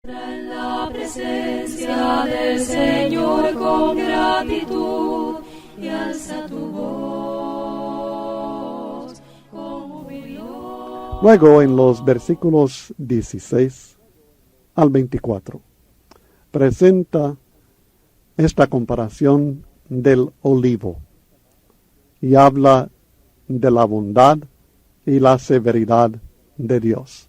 En la presencia del Señor con gratitud y alza tu voz con jubileo. Luego, en los versículos 16 al 24, presenta esta comparación del olivo y habla de la bondad y la severidad de Dios.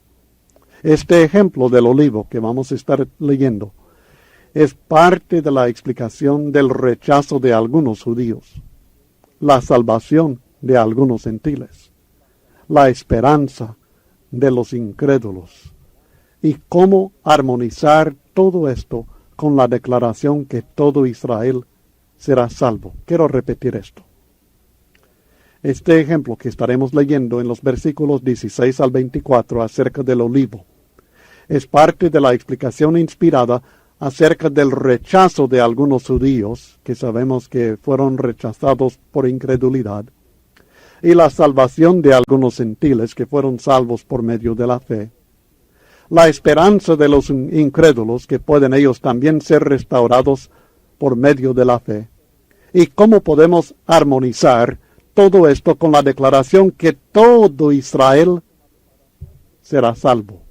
Este ejemplo del olivo que vamos a estar leyendo es parte de la explicación del rechazo de algunos judíos, la salvación de algunos gentiles, la esperanza de los incrédulos y cómo armonizar todo esto con la declaración que todo Israel será salvo. Quiero repetir esto. Este ejemplo que estaremos leyendo en los versículos 16 al 24 acerca del olivo es parte de la explicación inspirada acerca del rechazo de algunos judíos, que sabemos que fueron rechazados por incredulidad, y la salvación de algunos gentiles que fueron salvos por medio de la fe, la esperanza de los incrédulos que pueden ellos también ser restaurados por medio de la fe, y cómo podemos armonizar todo esto con la declaración que todo Israel será salvo.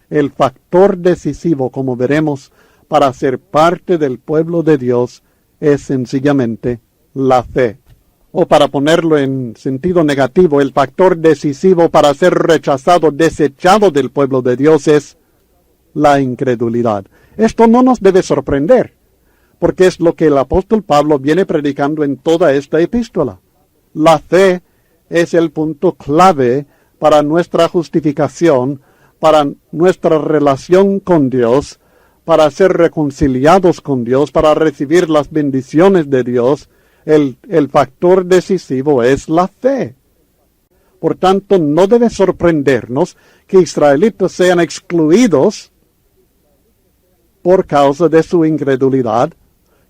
El factor decisivo, como veremos, para ser parte del pueblo de Dios es sencillamente la fe. O para ponerlo en sentido negativo, el factor decisivo para ser rechazado, desechado del pueblo de Dios es la incredulidad. Esto no nos debe sorprender, porque es lo que el apóstol Pablo viene predicando en toda esta epístola. La fe es el punto clave para nuestra justificación, para nuestra relación con Dios, para ser reconciliados con Dios, para recibir las bendiciones de Dios. El factor decisivo es la fe. Por tanto, no debe sorprendernos que israelitas sean excluidos por causa de su incredulidad,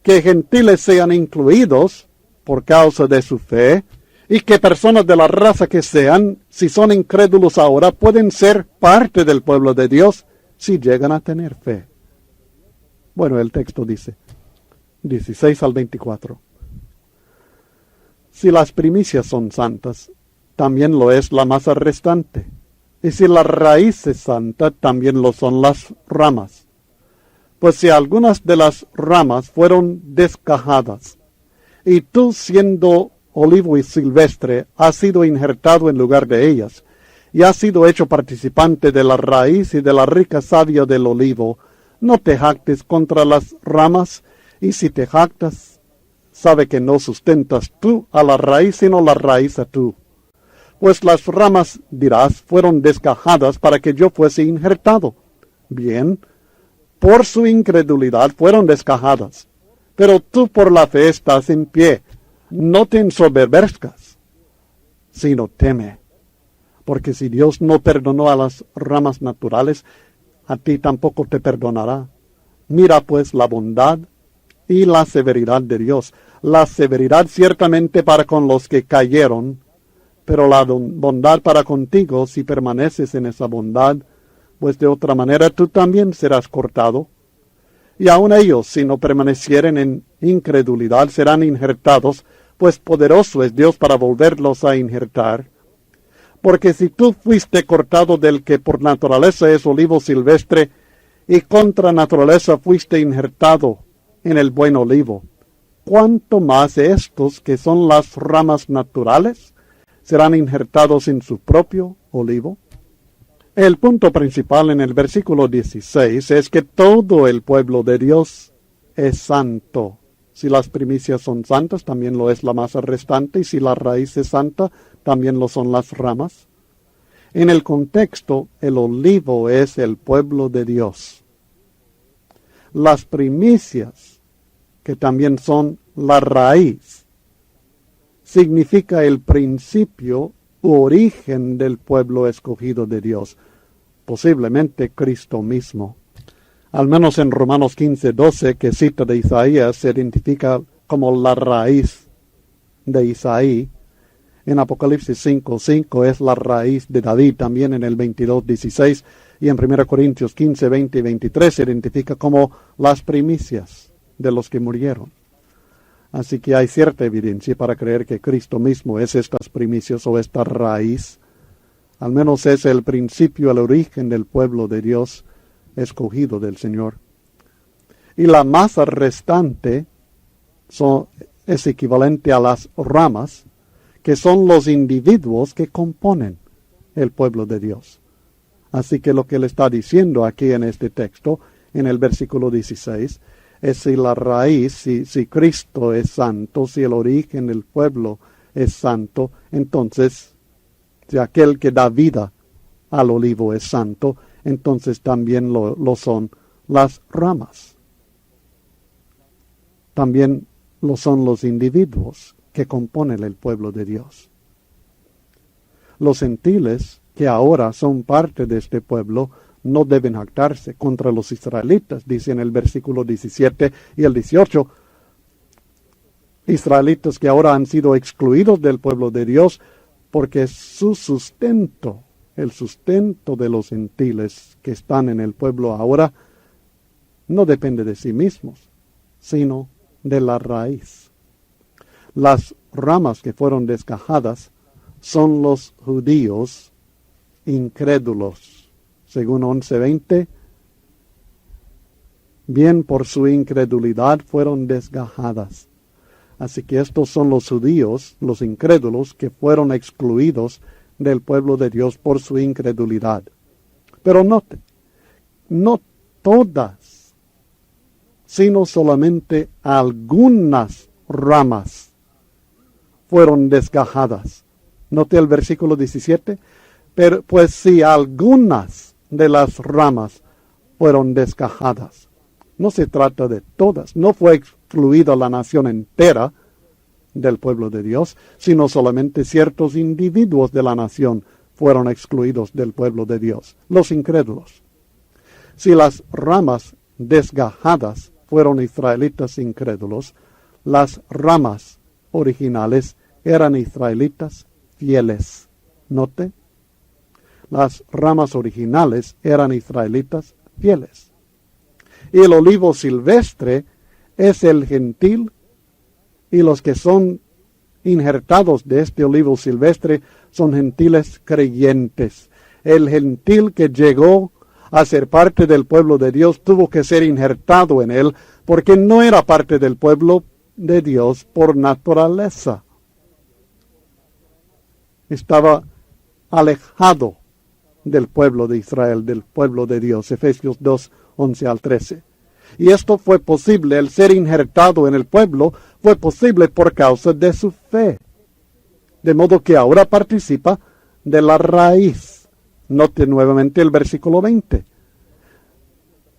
que gentiles sean incluidos por causa de su fe, y que personas de la raza que sean, si son incrédulos ahora, pueden ser parte del pueblo de Dios si llegan a tener fe. Bueno, el texto dice, 16 al 24. Si las primicias son santas, también lo es la masa restante. Y si la raíz es santa, también lo son las ramas. Pues si algunas de las ramas fueron descajadas, y tú siendo olivo y silvestre, has sido injertado en lugar de ellas, y has sido hecho participante de la raíz y de la rica savia del olivo, no te jactes contra las ramas, y si te jactas, sabe que no sustentas tú a la raíz, sino la raíz a tú. Pues las ramas, dirás, fueron descajadas para que yo fuese injertado. Bien, por su incredulidad fueron descajadas, pero tú por la fe estás en pie. No te ensoberbezcas, sino teme, porque si Dios no perdonó a las ramas naturales, a ti tampoco te perdonará. Mira pues la bondad y la severidad de Dios. La severidad ciertamente para con los que cayeron, pero la bondad para contigo si permaneces en esa bondad, pues de otra manera tú también serás cortado. Y aun ellos, si no permanecieren en incredulidad, serán injertados, pues poderoso es Dios para volverlos a injertar. Porque si tú fuiste cortado del que por naturaleza es olivo silvestre, y contra naturaleza fuiste injertado en el buen olivo, ¿cuánto más estos que son las ramas naturales serán injertados en su propio olivo? El punto principal en el versículo 16 es que todo el pueblo de Dios es santo. Si las primicias son santas, también lo es la masa restante, y si la raíz es santa, también lo son las ramas. En el contexto, el olivo es el pueblo de Dios. Las primicias, que también son la raíz, significa el principio u origen del pueblo escogido de Dios, posiblemente Cristo mismo. Al menos en Romanos 15:12, que cita de Isaías, se identifica como la raíz de Isaí. En Apocalipsis 5:5 es la raíz de David, también en el 22:16, Y en 1 Corintios 15, 20 y 23 se identifica como las primicias de los que murieron. Así que hay cierta evidencia para creer que Cristo mismo es estas primicias o esta raíz. Al menos es el principio, el origen del pueblo de Dios escogido del Señor. Y la masa restante es equivalente a las ramas, que son los individuos que componen el pueblo de Dios. Así que lo que le está diciendo aquí en este texto, en el versículo 16, es si la raíz, si Cristo es santo, si el origen del pueblo es santo, entonces, si aquel que da vida al olivo es santo, entonces también lo son las ramas. También lo son los individuos que componen el pueblo de Dios. Los gentiles, que ahora son parte de este pueblo, no deben jactarse contra los israelitas, dice en el versículo 17 y el 18. Israelitas que ahora han sido excluidos del pueblo de Dios, porque su sustento, el sustento de los gentiles que están en el pueblo ahora, no depende de sí mismos, sino de la raíz. Las ramas que fueron desgajadas son los judíos incrédulos. Según 11:20, bien por su incredulidad fueron desgajadas. Así que estos son los judíos, los incrédulos, que fueron excluidos del pueblo de Dios por su incredulidad. Pero note, no todas, sino solamente algunas ramas fueron desgajadas. Note el versículo 17, pero pues si algunas de las ramas fueron desgajadas. No se trata de todas, no fue excluida la nación entera del pueblo de Dios, sino solamente ciertos individuos de la nación fueron excluidos del pueblo de Dios, los incrédulos. Si las ramas desgajadas fueron israelitas incrédulos, las ramas originales eran israelitas fieles. Note, las ramas originales eran israelitas fieles. Y el olivo silvestre es el gentil, y los que son injertados de este olivo silvestre son gentiles creyentes. El gentil que llegó a ser parte del pueblo de Dios tuvo que ser injertado en él, porque no era parte del pueblo de Dios por naturaleza. Estaba alejado del pueblo de Israel, del pueblo de Dios. Efesios 2, 11 al 13. Y esto fue posible, el ser injertado en el pueblo fue posible por causa de su fe. De modo que ahora participa de la raíz. Note nuevamente el versículo 20.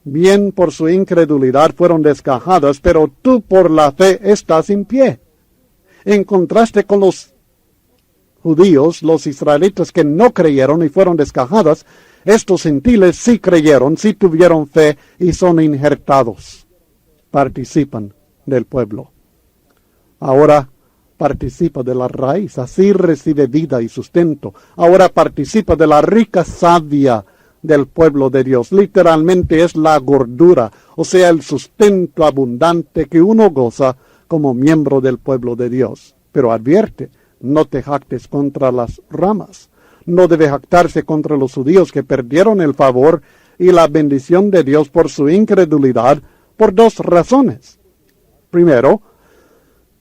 Bien por su incredulidad fueron desgajadas, pero tú por la fe estás en pie. En contraste con los judíos, los israelitas que no creyeron y fueron desgajadas, estos gentiles sí creyeron, sí tuvieron fe y son injertados. Participan del pueblo. Ahora participa de la raíz, así recibe vida y sustento. Ahora participa de la rica savia del pueblo de Dios. Literalmente es la gordura, o sea, el sustento abundante que uno goza como miembro del pueblo de Dios. Pero advierte, no te jactes contra las ramas. No debe jactarse contra los judíos que perdieron el favor y la bendición de Dios por su incredulidad por dos razones. Primero,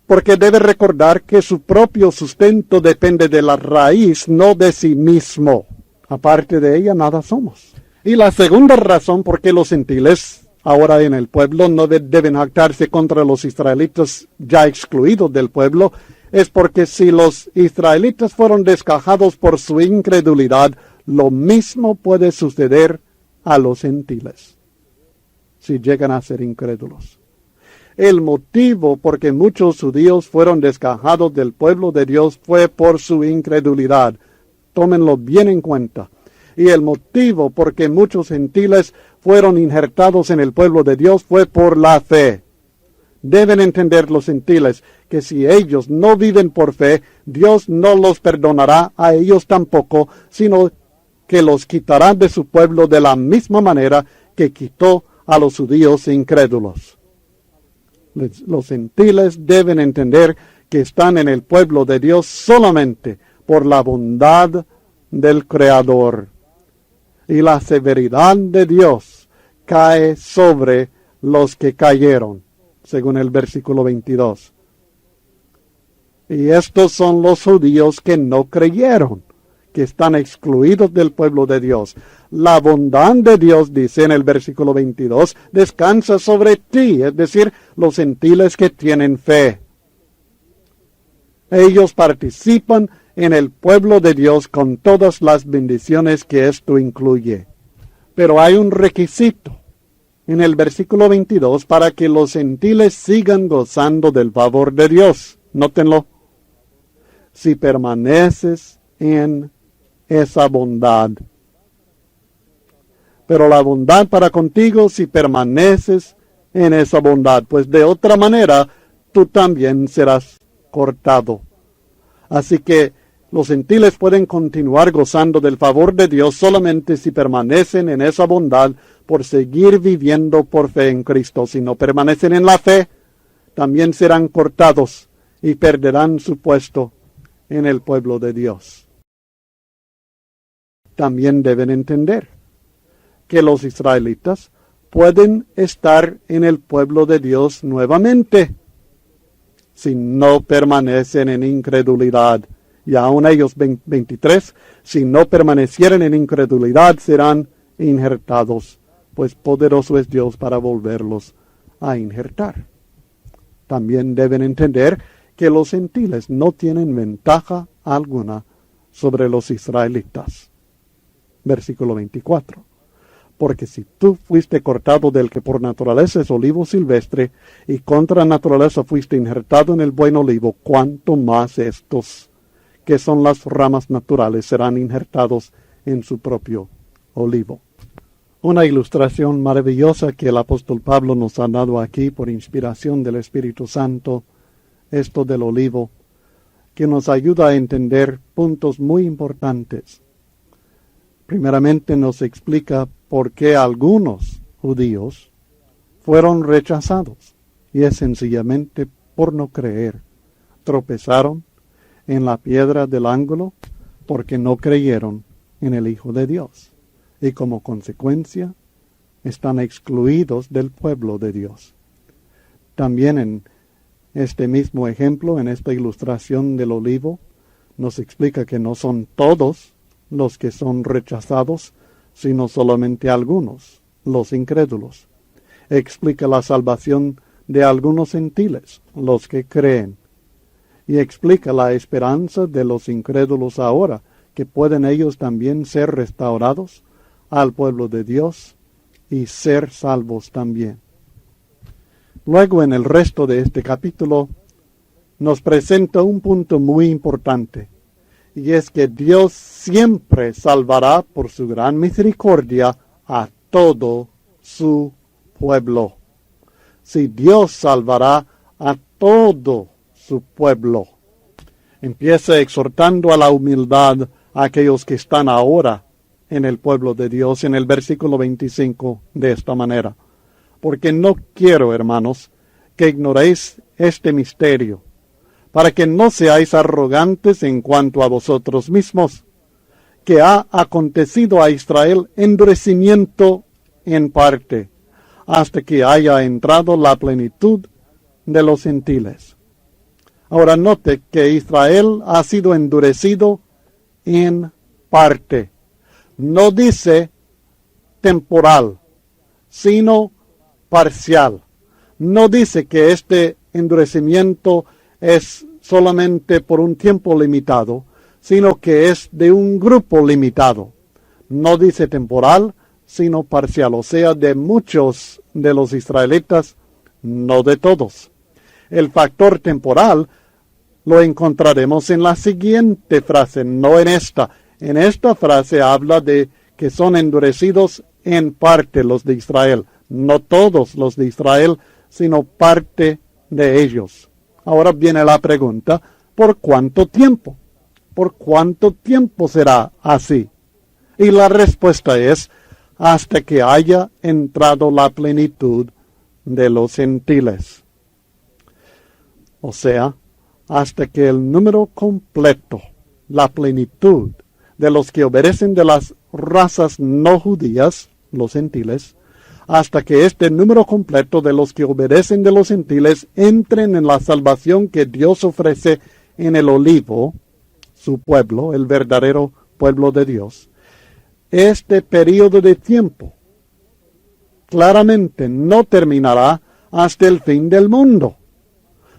porque debe recordar que su propio sustento depende de la raíz, no de sí mismo. Aparte de ella, nada somos. Y la segunda razón por qué los gentiles, ahora en el pueblo, no deben jactarse contra los israelitas ya excluidos del pueblo, es porque si los israelitas fueron desgajados por su incredulidad, lo mismo puede suceder a los gentiles, si llegan a ser incrédulos. El motivo por que muchos judíos fueron desgajados del pueblo de Dios fue por su incredulidad. Tómenlo bien en cuenta. Y el motivo por que muchos gentiles fueron injertados en el pueblo de Dios fue por la fe. Deben entender los gentiles que si ellos no viven por fe, Dios no los perdonará a ellos tampoco, sino que los quitará de su pueblo de la misma manera que quitó a los judíos incrédulos. Los gentiles deben entender que están en el pueblo de Dios solamente por la bondad del Creador. Y la severidad de Dios cae sobre los que cayeron, según el versículo 22. Y estos son los judíos que no creyeron, que están excluidos del pueblo de Dios. La bondad de Dios, dice en el versículo 22, descansa sobre ti, es decir, los gentiles que tienen fe. Ellos participan en el pueblo de Dios con todas las bendiciones que esto incluye. Pero hay un requisito en el versículo 22 para que los gentiles sigan gozando del favor de Dios. Nótenlo. Si permaneces en esa bondad. Pero la bondad para contigo si permaneces en esa bondad, pues de otra manera tú también serás cortado. Así que los gentiles pueden continuar gozando del favor de Dios solamente si permanecen en esa bondad por seguir viviendo por fe en Cristo. Si no permanecen en la fe, también serán cortados y perderán su puesto en el pueblo de Dios. También deben entender que los israelitas pueden estar en el pueblo de Dios nuevamente si no permanecen en incredulidad. Y aún ellos, 23, si no permanecieren en incredulidad, serán injertados, pues poderoso es Dios para volverlos a injertar. También deben entender que los gentiles no tienen ventaja alguna sobre los israelitas. Versículo 24. Porque si tú fuiste cortado del que por naturaleza es olivo silvestre, y contra naturaleza fuiste injertado en el buen olivo, cuánto más estos, que son las ramas naturales, serán injertados en su propio olivo. Una ilustración maravillosa que el apóstol Pablo nos ha dado aquí por inspiración del Espíritu Santo, esto del olivo, que nos ayuda a entender puntos muy importantes. Primeramente nos explica por qué algunos judíos fueron rechazados, y es sencillamente por no creer. Tropezaron en la piedra del ángulo porque no creyeron en el Hijo de Dios, y como consecuencia están excluidos del pueblo de Dios. También en este mismo ejemplo, en esta ilustración del olivo, nos explica que no son todos los que son rechazados, sino solamente algunos, los incrédulos. Explica la salvación de algunos gentiles, los que creen. Y explica la esperanza de los incrédulos ahora, que pueden ellos también ser restaurados al pueblo de Dios y ser salvos también. Luego, en el resto de este capítulo, nos presenta un punto muy importante, y es que Dios siempre salvará por su gran misericordia a todo su pueblo. Si Dios salvará a todo su pueblo. Empieza exhortando a la humildad a aquellos que están ahora en el pueblo de Dios en el versículo 25 de esta manera. Porque no quiero, hermanos, que ignoréis este misterio, para que no seáis arrogantes en cuanto a vosotros mismos, que ha acontecido a Israel endurecimiento en parte, hasta que haya entrado la plenitud de los gentiles. Ahora note que Israel ha sido endurecido en parte. No dice temporal, sino parcial. No dice que este endurecimiento es solamente por un tiempo limitado, sino que es de un grupo limitado. No dice temporal, sino parcial, o sea, de muchos de los israelitas, no de todos. El factor temporal lo encontraremos en la siguiente frase, no en esta. En esta frase habla de que son endurecidos en parte los de Israel, no todos los de Israel, sino parte de ellos. Ahora viene la pregunta, ¿por cuánto tiempo? ¿Por cuánto tiempo será así? Y la respuesta es hasta que haya entrado la plenitud de los gentiles. O sea, hasta que el número completo, la plenitud de los que obedecen de las razas no judías, los gentiles, hasta que este número completo de los que obedecen de los gentiles entren en la salvación que Dios ofrece en el olivo, su pueblo, el verdadero pueblo de Dios. Este periodo de tiempo claramente no terminará hasta el fin del mundo,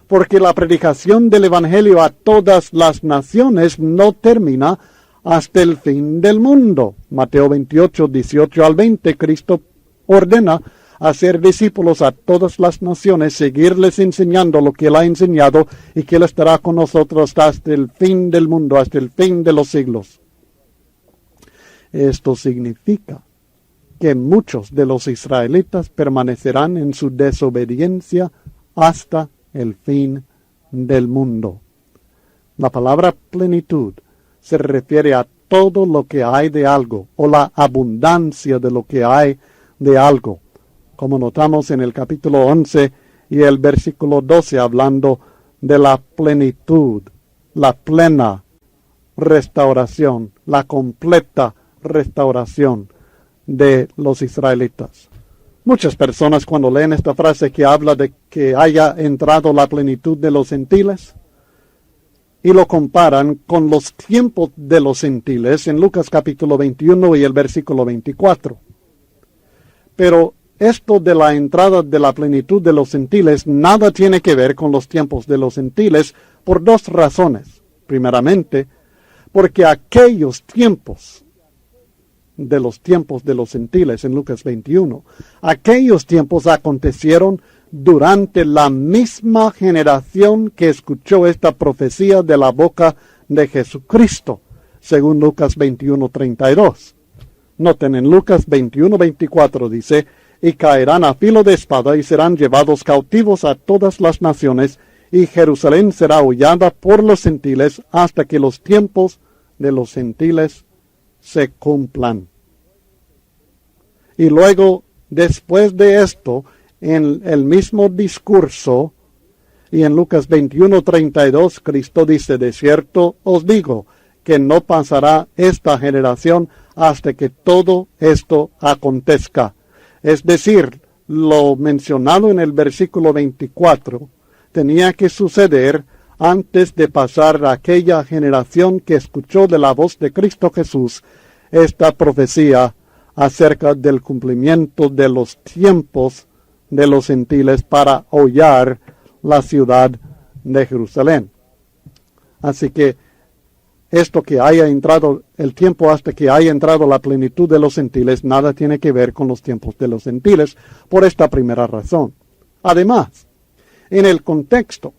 porque la predicación del Evangelio a todas las naciones no termina hasta el fin del mundo. Mateo 28, 18 al 20, Cristo ordena hacer discípulos a todas las naciones, seguirles enseñando lo que Él ha enseñado y que Él estará con nosotros hasta el fin del mundo, hasta el fin de los siglos. Esto significa que muchos de los israelitas permanecerán en su desobediencia hasta el fin del mundo. La palabra plenitud se refiere a todo lo que hay de algo, o la abundancia de lo que hay de algo, como notamos en el capítulo 11 y el versículo 12, hablando de la plenitud, la plena restauración, la completa restauración de los israelitas. Muchas personas cuando leen esta frase que habla de que haya entrado la plenitud de los gentiles y lo comparan con los tiempos de los gentiles en Lucas capítulo 21 y el versículo 24. Pero esto de la entrada de la plenitud de los gentiles nada tiene que ver con los tiempos de los gentiles por dos razones. Primeramente, porque aquellos tiempos de los gentiles en Lucas 21, aquellos tiempos acontecieron durante la misma generación que escuchó esta profecía de la boca de Jesucristo, según Lucas 21:32. Noten, en Lucas 21:24 dice, y caerán a filo de espada y serán llevados cautivos a todas las naciones, y Jerusalén será hollada por los gentiles hasta que los tiempos de los gentiles se cumplan. Y luego, después de esto, en el mismo discurso, y en Lucas 21:32, Cristo dice, de cierto os digo, que no pasará esta generación hasta que todo esto acontezca. Es decir, lo mencionado en el versículo 24 tenía que suceder antes de pasar aquella generación que escuchó de la voz de Cristo Jesús esta profecía acerca del cumplimiento de los tiempos de los gentiles para hollar la ciudad de Jerusalén. Así que esto que haya entrado, el tiempo hasta que haya entrado la plenitud de los gentiles, nada tiene que ver con los tiempos de los gentiles, por esta primera razón. Además, en el contexto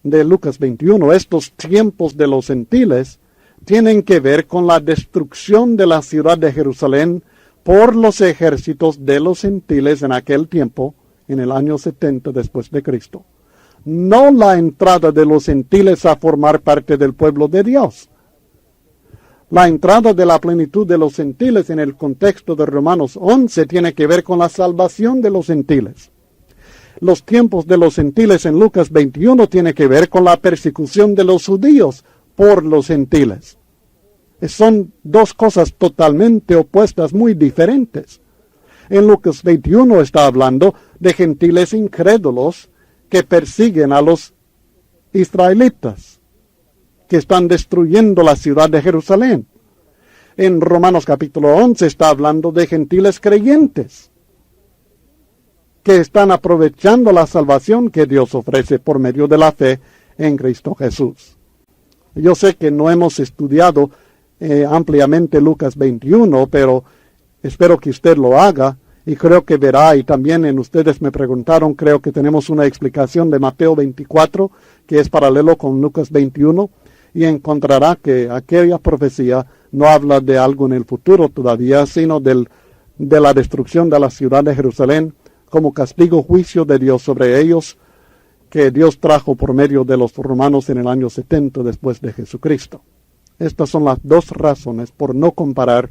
de Lucas 21, estos tiempos de los gentiles tienen que ver con la destrucción de la ciudad de Jerusalén por los ejércitos de los gentiles en aquel tiempo, en el año 70 después de Cristo. No la entrada de los gentiles a formar parte del pueblo de Dios. La entrada de la plenitud de los gentiles en el contexto de Romanos 11 tiene que ver con la salvación de los gentiles. Los tiempos de los gentiles en Lucas 21 tiene que ver con la persecución de los judíos por los gentiles. Son dos cosas totalmente opuestas, muy diferentes. En Lucas 21 está hablando de gentiles incrédulos que persiguen a los israelitas, que están destruyendo la ciudad de Jerusalén. En Romanos capítulo 11 está hablando de gentiles creyentes, que están aprovechando la salvación que Dios ofrece por medio de la fe en Cristo Jesús. Yo sé que no hemos estudiado ampliamente Lucas 21, pero espero que usted lo haga y creo que verá, y también en ustedes me preguntaron, creo que tenemos una explicación de Mateo 24 que es paralelo con Lucas 21 y encontrará que aquella profecía no habla de algo en el futuro todavía, sino de la destrucción de la ciudad de Jerusalén como castigo, juicio de Dios sobre ellos, que Dios trajo por medio de los romanos en el año 70 después de Jesucristo. Estas son las dos razones por no comparar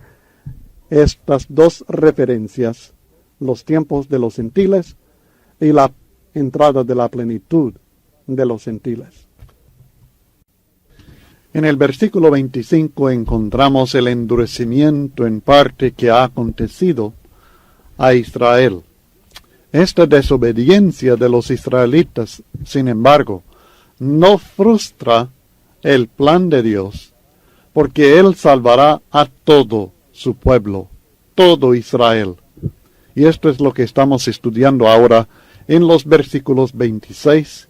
estas dos referencias, los tiempos de los gentiles y la entrada de la plenitud de los gentiles. En el versículo 25 encontramos el endurecimiento en parte que ha acontecido a Israel. Esta desobediencia de los israelitas, sin embargo, no frustra el plan de Dios, porque Él salvará a todo su pueblo, todo Israel. Y esto es lo que estamos estudiando ahora en los versículos 26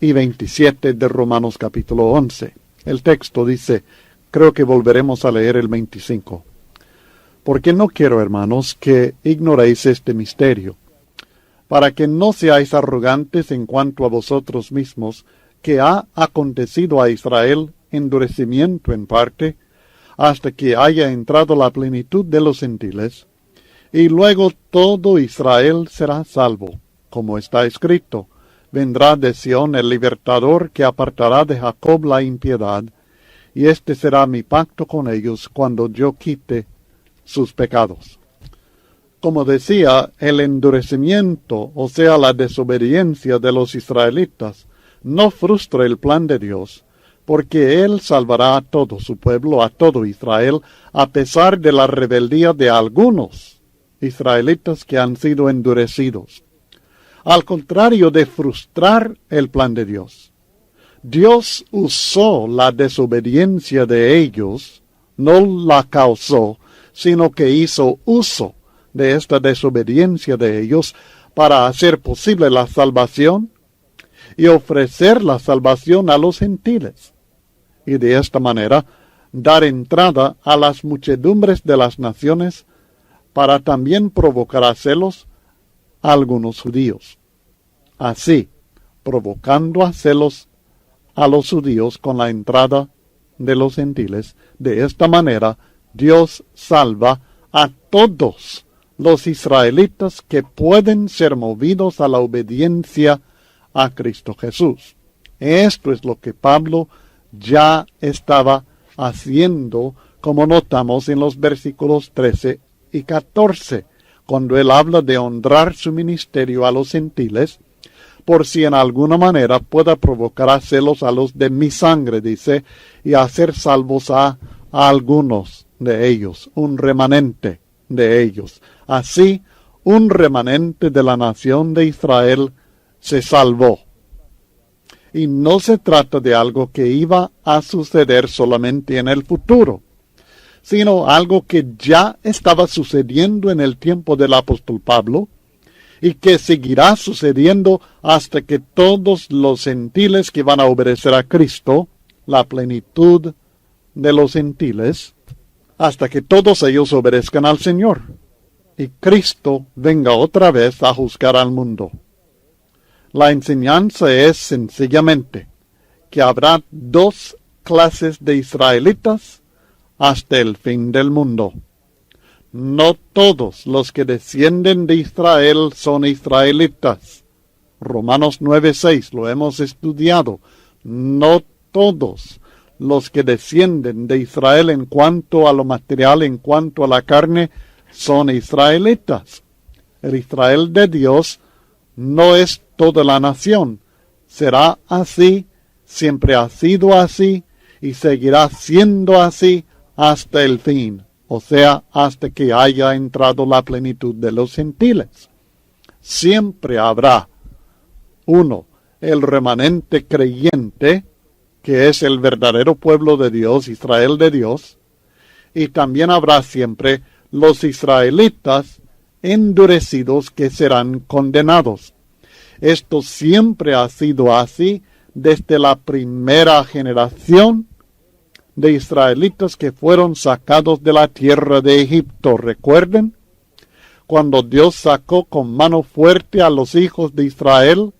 y 27 de Romanos capítulo 11. El texto dice, creo que volveremos a leer el 25. Porque no quiero, hermanos, que ignoréis este misterio, para que no seáis arrogantes en cuanto a vosotros mismos, que ha acontecido a Israel endurecimiento en parte, hasta que haya entrado la plenitud de los gentiles, y luego todo Israel será salvo, como está escrito, vendrá de Sión el libertador que apartará de Jacob la impiedad, y este será mi pacto con ellos cuando yo quite sus pecados. Como decía, el endurecimiento, o sea, la desobediencia de los israelitas, no frustra el plan de Dios, porque Él salvará a todo su pueblo, a todo Israel, a pesar de la rebeldía de algunos israelitas que han sido endurecidos. Al contrario de frustrar el plan de Dios, Dios usó la desobediencia de ellos, no la causó, sino que hizo uso de esta desobediencia de ellos para hacer posible la salvación y ofrecer la salvación a los gentiles, y de esta manera dar entrada a las muchedumbres de las naciones para también provocar a celos a algunos judíos. Así, provocando a celos a los judíos con la entrada de los gentiles, de esta manera Dios salva a todos los israelitas que pueden ser movidos a la obediencia a Cristo Jesús. Esto es lo que Pablo ya estaba haciendo, como notamos en los versículos 13 y 14, cuando él habla de honrar su ministerio a los gentiles, por si en alguna manera pueda provocar a celos a los de mi sangre, dice, y hacer salvos a algunos de ellos, un remanente de ellos. Así, un remanente de la nación de Israel se salvó. Y no se trata de algo que iba a suceder solamente en el futuro, sino algo que ya estaba sucediendo en el tiempo del apóstol Pablo, y que seguirá sucediendo hasta que todos los gentiles que van a obedecer a Cristo, la plenitud de los gentiles, hasta que todos ellos obedezcan al Señor, y Cristo venga otra vez a juzgar al mundo. La enseñanza es sencillamente que habrá dos clases de israelitas hasta el fin del mundo. No todos los que descienden de Israel son israelitas. Romanos 9:6 lo hemos estudiado. No todos los que descienden de Israel en cuanto a lo material, en cuanto a la carne, son israelitas. El Israel de Dios no es toda la nación. Será así, siempre ha sido así, y seguirá siendo así hasta el fin, o sea, hasta que haya entrado la plenitud de los gentiles. Siempre habrá, uno, el remanente creyente, que es el verdadero pueblo de Dios, Israel de Dios, y también habrá siempre los israelitas endurecidos que serán condenados. Esto siempre ha sido así desde la primera generación de israelitas que fueron sacados de la tierra de Egipto. ¿Recuerden? Cuando Dios sacó con mano fuerte a los hijos de Israel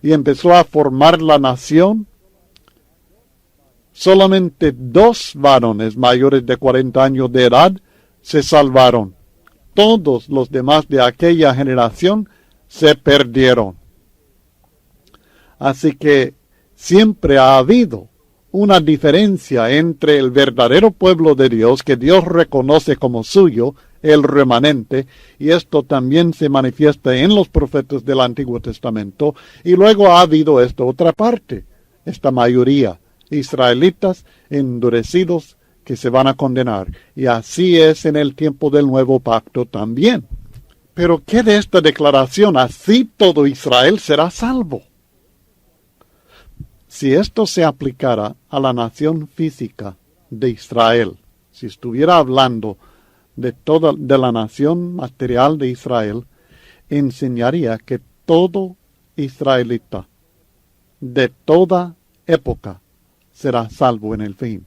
y empezó a formar la nación, solamente 2 varones mayores de 40 años de edad se salvaron. Todos los demás de aquella generación se perdieron. Así que siempre ha habido una diferencia entre el verdadero pueblo de Dios, que Dios reconoce como suyo, el remanente, y esto también se manifiesta en los profetas del Antiguo Testamento, y luego ha habido esta otra parte, esta mayoría, israelitas endurecidos que se van a condenar, y así es en el tiempo del nuevo pacto también. Pero ¿qué de esta declaración? Así todo Israel será salvo. Si esto se aplicara a la nación física de Israel, si estuviera hablando de la nación material de Israel, enseñaría que todo israelita de toda época será salvo en el fin.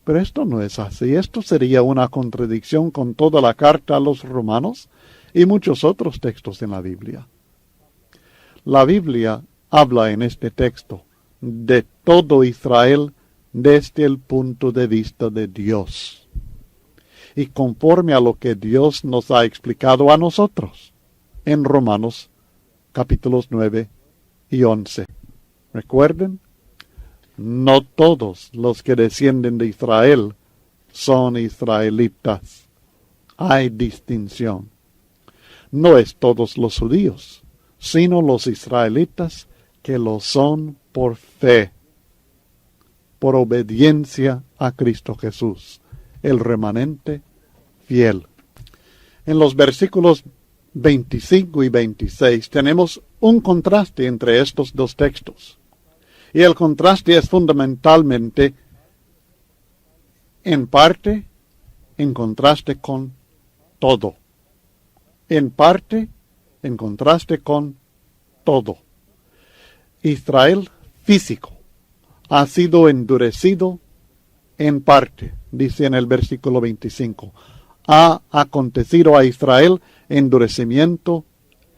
Pero esto no es así. Esto sería una contradicción con toda la carta a los romanos y muchos otros textos en la Biblia. La Biblia habla en este texto de todo Israel desde el punto de vista de Dios, y conforme a lo que Dios nos ha explicado a nosotros en Romanos capítulos 9 y 11. Recuerden, no todos los que descienden de Israel son israelitas. Hay distinción. No es todos los judíos, sino los israelitas que lo son por fe, por obediencia a Cristo Jesús, el remanente fiel. En los versículos 25 y 26 tenemos un contraste entre estos dos textos. Y el contraste es fundamentalmente, en parte, en contraste con todo. En parte, en contraste con todo. Israel físico ha sido endurecido en parte, dice en el versículo 25. Ha acontecido a Israel endurecimiento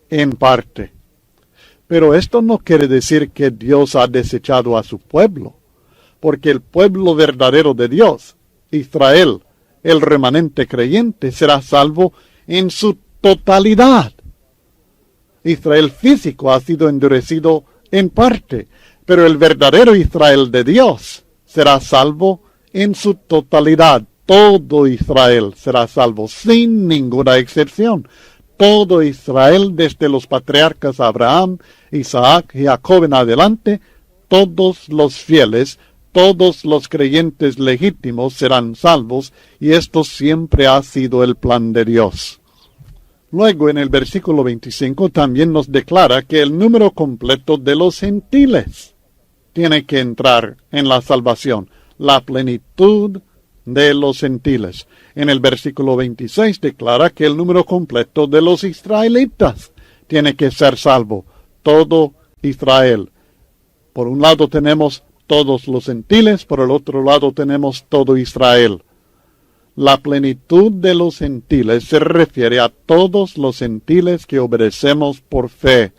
en parte. Pero esto no quiere decir que Dios ha desechado a su pueblo, porque el pueblo verdadero de Dios, Israel, el remanente creyente, será salvo en su totalidad. Israel físico ha sido endurecido en parte, pero el verdadero Israel de Dios será salvo en su totalidad. Todo Israel será salvo, sin ninguna excepción. Todo Israel, desde los patriarcas Abraham, Isaac y Jacob en adelante, todos los fieles, todos los creyentes legítimos serán salvos, y esto siempre ha sido el plan de Dios. Luego, en el versículo 25, también nos declara que el número completo de los gentiles tiene que entrar en la salvación, la plenitud de los gentiles. En el versículo 26 declara que el número completo de los israelitas tiene que ser salvo, todo Israel. Por un lado tenemos todos los gentiles, por el otro lado tenemos todo Israel. La plenitud de los gentiles se refiere a todos los gentiles que obedecemos por fe.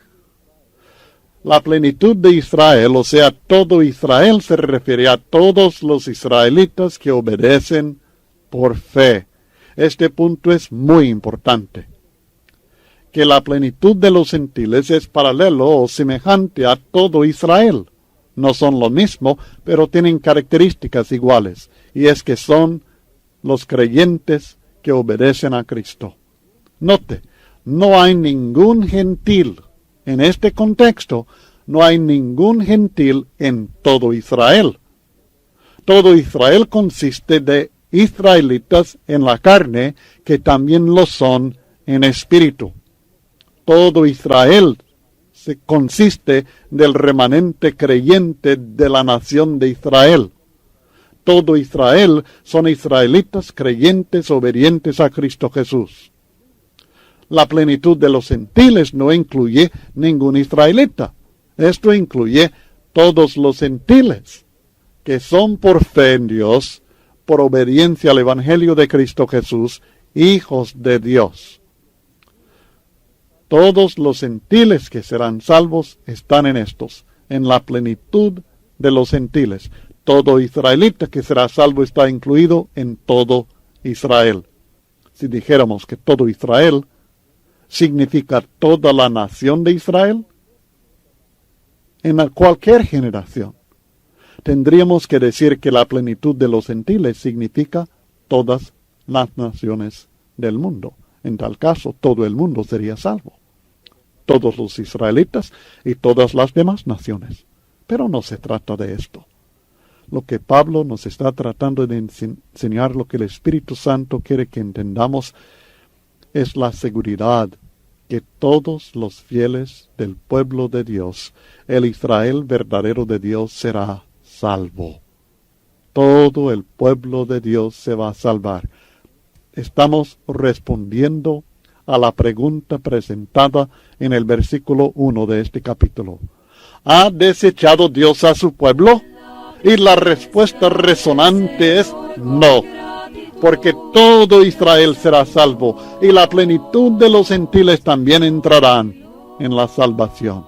La plenitud de Israel, o sea, todo Israel, se refiere a todos los israelitas que obedecen por fe. Este punto es muy importante. Que la plenitud de los gentiles es paralelo o semejante a todo Israel. No son lo mismo, pero tienen características iguales, y es que son los creyentes que obedecen a Cristo. Note, no hay ningún gentil. En este contexto, no hay ningún gentil en todo Israel. Todo Israel consiste de israelitas en la carne, que también lo son en espíritu. Todo Israel consiste del remanente creyente de la nación de Israel. Todo Israel son israelitas creyentes obedientes a Cristo Jesús. La plenitud de los gentiles no incluye ningún israelita. Esto incluye todos los gentiles que son por fe en Dios, por obediencia al Evangelio de Cristo Jesús, hijos de Dios. Todos los gentiles que serán salvos están en estos, en la plenitud de los gentiles. Todo israelita que será salvo está incluido en todo Israel. Si dijéramos que todo Israel significa toda la nación de Israel, en cualquier generación, tendríamos que decir que la plenitud de los gentiles significa todas las naciones del mundo. En tal caso, todo el mundo sería salvo. Todos los israelitas y todas las demás naciones. Pero no se trata de esto. Lo que Pablo nos está tratando de enseñar, lo que el Espíritu Santo quiere que entendamos, es la seguridad que todos los fieles del pueblo de Dios, el Israel verdadero de Dios, será salvo. Todo el pueblo de Dios se va a salvar. Estamos respondiendo a la pregunta presentada en el versículo 1 de este capítulo. ¿Ha desechado Dios a su pueblo? Y la respuesta resonante es no, porque todo Israel será salvo y la plenitud de los gentiles también entrarán en la salvación.